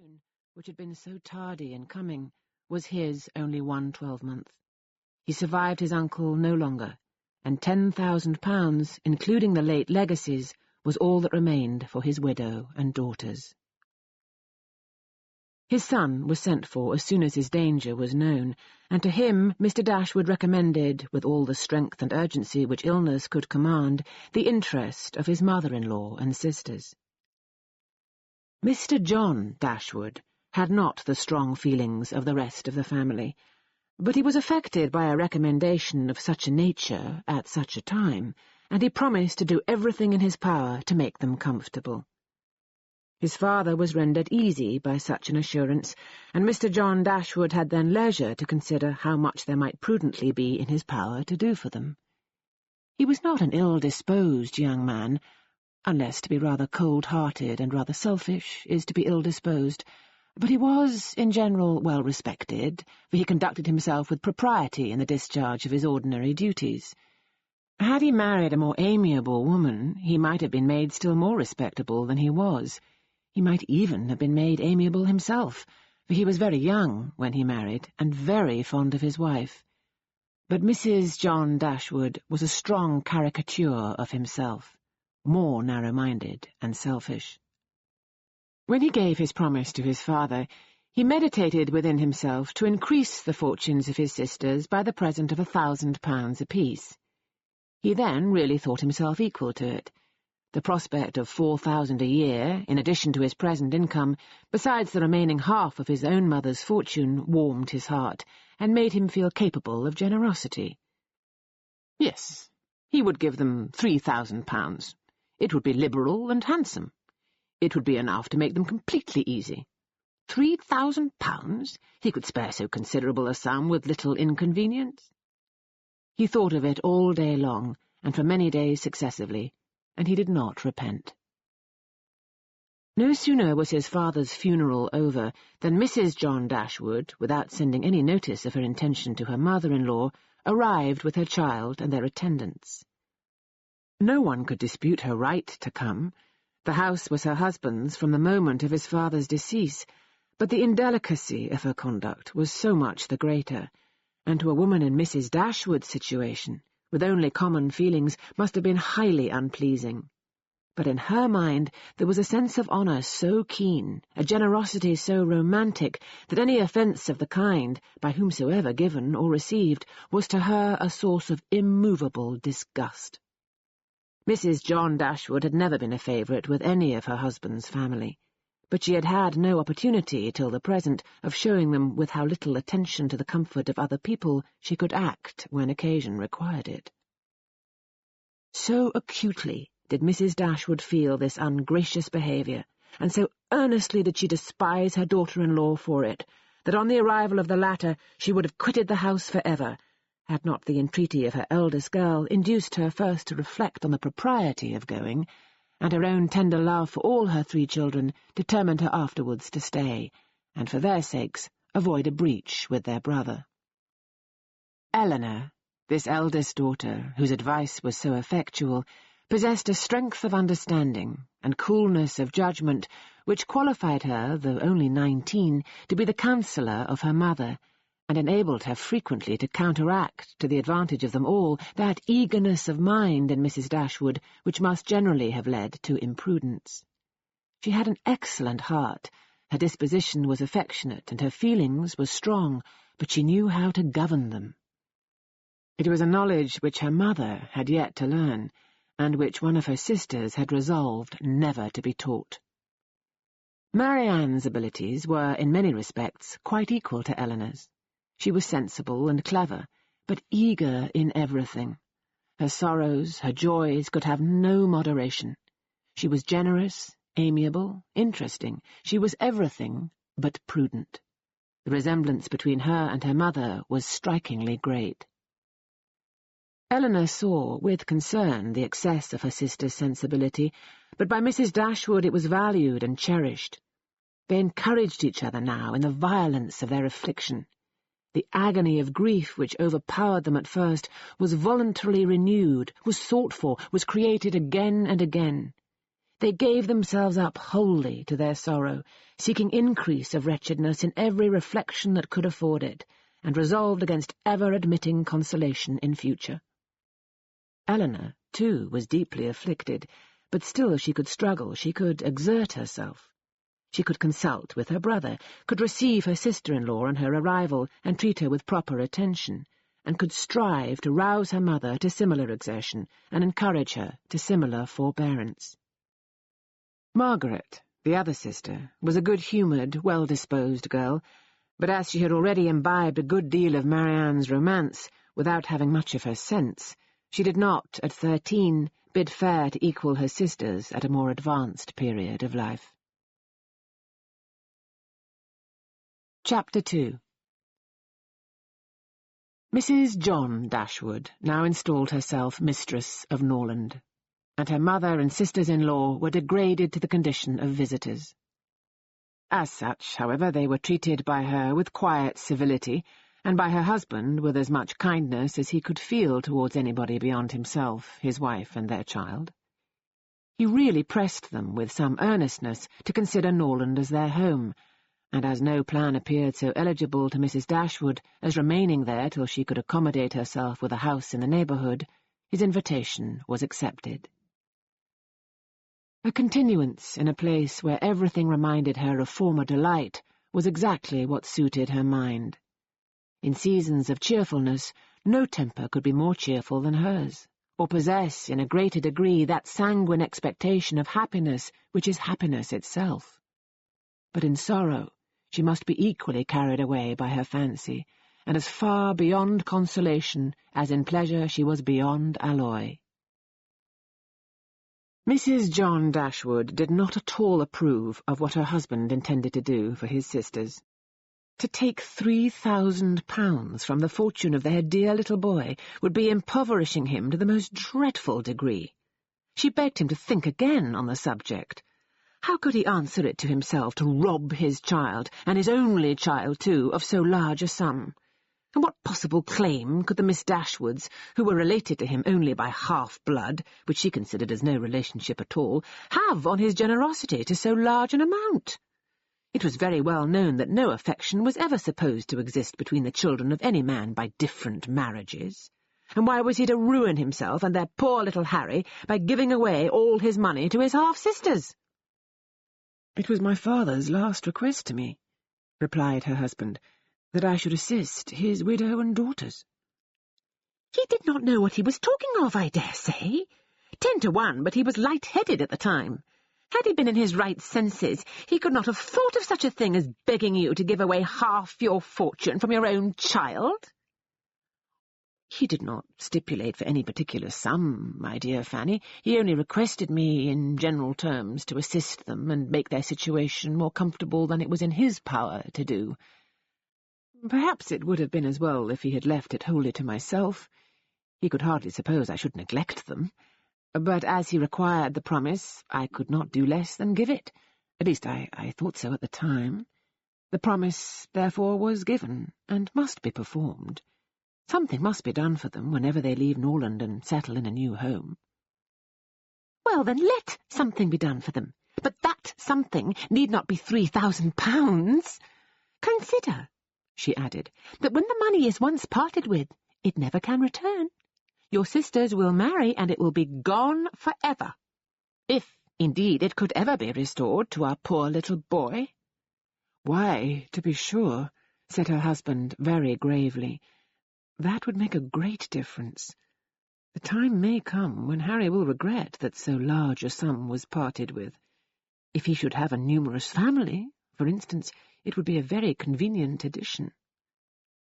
fortune, which had been so tardy in coming, was his only one 12-month. He survived his uncle no longer, and £10,000, including the late legacies, was all that remained for his widow and daughters. His son was sent for as soon as his danger was known, and to him Mr. Dashwood recommended, with all the strength and urgency which illness could command, the interest of his mother-in-law and sisters. Mr. John Dashwood had not the strong feelings of the rest of the family, but he was affected by a recommendation of such a nature at such a time, and he promised to do everything in his power to make them comfortable. His father was rendered easy by such an assurance, and Mr. John Dashwood had then leisure to consider how much there might prudently be in his power to do for them. He was not an ill-disposed young man, unless to be rather cold-hearted and rather selfish is to be ill-disposed, but he was, in general, well-respected, for he conducted himself with propriety in the discharge of his ordinary duties. Had he married a more amiable woman, he might have been made still more respectable than he was. He might even have been made amiable himself, for he was very young when he married, and very fond of his wife. But Mrs. John Dashwood was a strong caricature of himself, more narrow-minded and selfish. When he gave his promise to his father, he meditated within himself to increase the fortunes of his sisters by the present of £1,000 apiece. He then really thought himself equal to it. The prospect of £4,000 a year, in addition to his present income, besides the remaining half of his own mother's fortune, warmed his heart, and made him feel capable of generosity. Yes, he would give them £3,000. It would be liberal and handsome. It would be enough to make them completely easy. £3,000? He could spare so considerable a sum with little inconvenience. He thought of it all day long, and for many days successively, and he did not repent. No sooner was his father's funeral over than Mrs. John Dashwood, without sending any notice of her intention to her mother-in-law, arrived with her child and their attendants. No one could dispute her right to come. The house was her husband's from the moment of his father's decease, but the indelicacy of her conduct was so much the greater, and to a woman in Mrs. Dashwood's situation, with only common feelings, must have been highly unpleasing. But in her mind there was a sense of honour so keen, a generosity so romantic, that any offence of the kind, by whomsoever given or received, was to her a source of immovable disgust. Mrs. John Dashwood had never been a favourite with any of her husband's family, but she had had no opportunity till the present of showing them with how little attention to the comfort of other people she could act when occasion required it. So acutely did Mrs. Dashwood feel this ungracious behaviour, and so earnestly did she despise her daughter-in-law for it, that on the arrival of the latter she would have quitted the house for ever, had not the entreaty of her eldest girl induced her first to reflect on the propriety of going, and her own tender love for all her 3 children determined her afterwards to stay, and for their sakes avoid a breach with their brother. Eleanor, this eldest daughter, whose advice was so effectual, possessed a strength of understanding and coolness of judgment which qualified her, though only 19, to be the counsellor of her mother, and enabled her frequently to counteract, to the advantage of them all, that eagerness of mind in Mrs. Dashwood which must generally have led to imprudence. She had an excellent heart, her disposition was affectionate, and her feelings were strong, but she knew how to govern them. It was a knowledge which her mother had yet to learn, and which one of her sisters had resolved never to be taught. Marianne's abilities were, in many respects, quite equal to Eleanor's. She was sensible and clever, but eager in everything. Her sorrows, her joys could have no moderation. She was generous, amiable, interesting. She was everything but prudent. The resemblance between her and her mother was strikingly great. Eleanor saw with concern the excess of her sister's sensibility, but by Mrs. Dashwood it was valued and cherished. They encouraged each other now in the violence of their affliction. The agony of grief which overpowered them at first was voluntarily renewed, was sought for, was created again and again. They gave themselves up wholly to their sorrow, seeking increase of wretchedness in every reflection that could afford it, and resolved against ever admitting consolation in future. Eleanor, too, was deeply afflicted, but still she could struggle, she could exert herself. She could consult with her brother, could receive her sister-in-law on her arrival and treat her with proper attention, and could strive to rouse her mother to similar exertion and encourage her to similar forbearance. Margaret, the other sister, was a good-humoured, well-disposed girl, but as she had already imbibed a good deal of Marianne's romance without having much of her sense, she did not, at 13, bid fair to equal her sisters at a more advanced period of life. Chapter 2. Mrs. John Dashwood now installed herself mistress of Norland, and her mother and sisters-in-law were degraded to the condition of visitors. As such, however, they were treated by her with quiet civility, and by her husband with as much kindness as he could feel towards anybody beyond himself, his wife, and their child. He really pressed them with some earnestness to consider Norland as their home, and as no plan appeared so eligible to Mrs. Dashwood as remaining there till she could accommodate herself with a house in the neighbourhood, his invitation was accepted. A continuance in a place where everything reminded her of former delight was exactly what suited her mind. In seasons of cheerfulness, no temper could be more cheerful than hers, or possess in a greater degree that sanguine expectation of happiness which is happiness itself. But in sorrow, she must be equally carried away by her fancy, and as far beyond consolation as in pleasure she was beyond alloy. Mrs. John Dashwood did not at all approve of what her husband intended to do for his sisters. To take £3,000 from the fortune of their dear little boy would be impoverishing him to the most dreadful degree. She begged him to think again on the subject. How could he answer it to himself to rob his child, and his only child too, of so large a sum? And what possible claim could the Miss Dashwoods, who were related to him only by half-blood, which she considered as no relationship at all, have on his generosity to so large an amount? It was very well known that no affection was ever supposed to exist between the children of any man by different marriages. And why was he to ruin himself and their poor little Harry by giving away all his money to his half-sisters? "It was my father's last request to me," replied her husband, "that I should assist his widow and daughters." "He did not know what he was talking of, I dare say. 10 to 1, but he was light-headed at the time. Had he been in his right senses, he could not have thought of such a thing as begging you to give away half your fortune from your own child." "He did not stipulate for any particular sum, my dear Fanny. He only requested me, in general terms, to assist them and make their situation more comfortable than it was in his power to do. Perhaps it would have been as well if he had left it wholly to myself. He could hardly suppose I should neglect them. But as he required the promise, I could not do less than give it. At least I thought so at the time. The promise, therefore, was given, and must be performed. Something must be done for them whenever they leave Norland and settle in a new home." "Well, then let something be done for them. But that something need not be £3,000. Consider," she added, "that when the money is once parted with, it never can return. Your sisters will marry, and it will be gone forever. If, indeed, it could ever be restored to our poor little boy." "Why, to be sure," said her husband very gravely, "that would make a great difference. The time may come when Harry will regret that so large a sum was parted with. If he should have a numerous family, for instance, it would be a very convenient addition."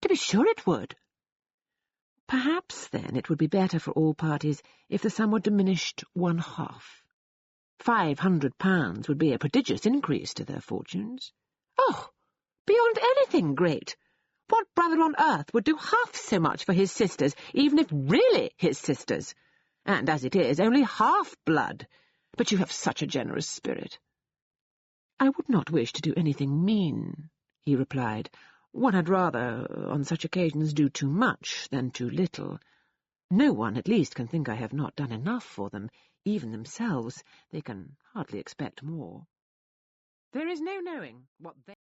"To be sure it would." "Perhaps, then, it would be better for all parties if the sum were diminished 1/2. £500 would be a prodigious increase to their fortunes." "Oh, beyond anything great! What brother on earth would do half so much for his sisters, even if really his sisters? And, as it is, only half-blood. But you have such a generous spirit." "I would not wish to do anything mean," he replied. "One had rather, on such occasions, do too much than too little. No one, at least, can think I have not done enough for them, even themselves, they can hardly expect more. There is no knowing what they